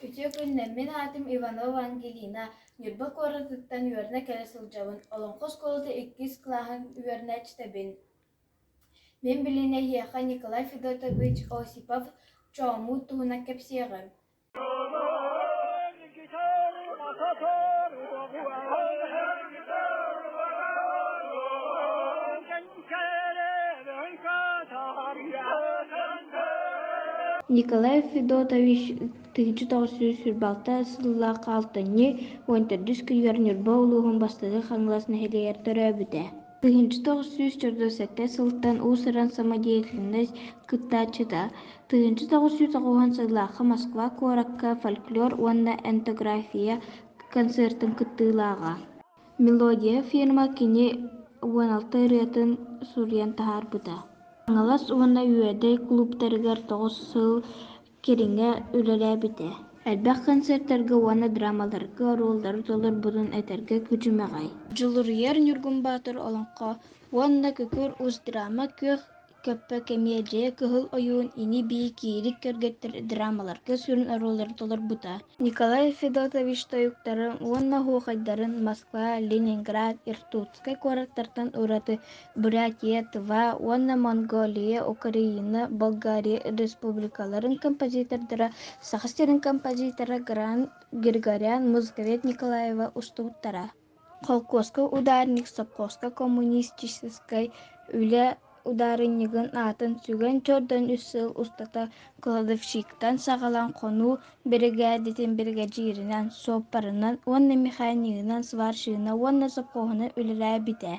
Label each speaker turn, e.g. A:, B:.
A: Ütü günlemmin hatim Ivanova Angelina, Nürbak oradıktan üörne kere sılcavın, Olonkos kolda 2 kılahın üörne çtebin. Мен biline hiyaha Nikolay Fedotovich Osipov, çoğumu tuhuna kepsiyagım. Николай Федотович 1946 сылла калтыны 14 күлгөрнүр боулугун бастыгы хаңласын хелиер төрөбүтэ. 1948 сылтан усыран самодеятельность кыттачыда. 1990 сыллахы Москва коракка фольклор уанна энтография концертын кыттыылаага. Мелодия фирма кини 16 рытын сурьян тахарбыта. Аңалас уонна үөдэй клубтарыгар 9 сыл кериңэ үлэлээбитэ. Элбэх концерттарга уонна драмаларга роллары толор бутун этерге күчүмэҕэй. Дьулурыйар Ньургун Баатыр олонхо уонна күкүр ус драма күөх көппө комедия кыһыл ойуун ини бии киирик кэргэттэр драмаларга сүрүн роллары толор бута. Николай Федотович тойуктарын уонна хуохайдарын Москва, Ленинград, Иркутскай куораттартан ураты Бурятия, Тыва, уонна Монголия, Украина, Болгария республикаларын композитордара сахастерин композитора Григорян Музыковед Николаева устуттара. Холкоска ударник Сапкоска коммунистической үле ударыннигын атын сүгэн чордон 3 сыл устата кладовщиктан сагалан кону бригадитин бригадиринан соппарынан уонна механикынан сварщигына уонна сапкоһуна үлэлээбитэ.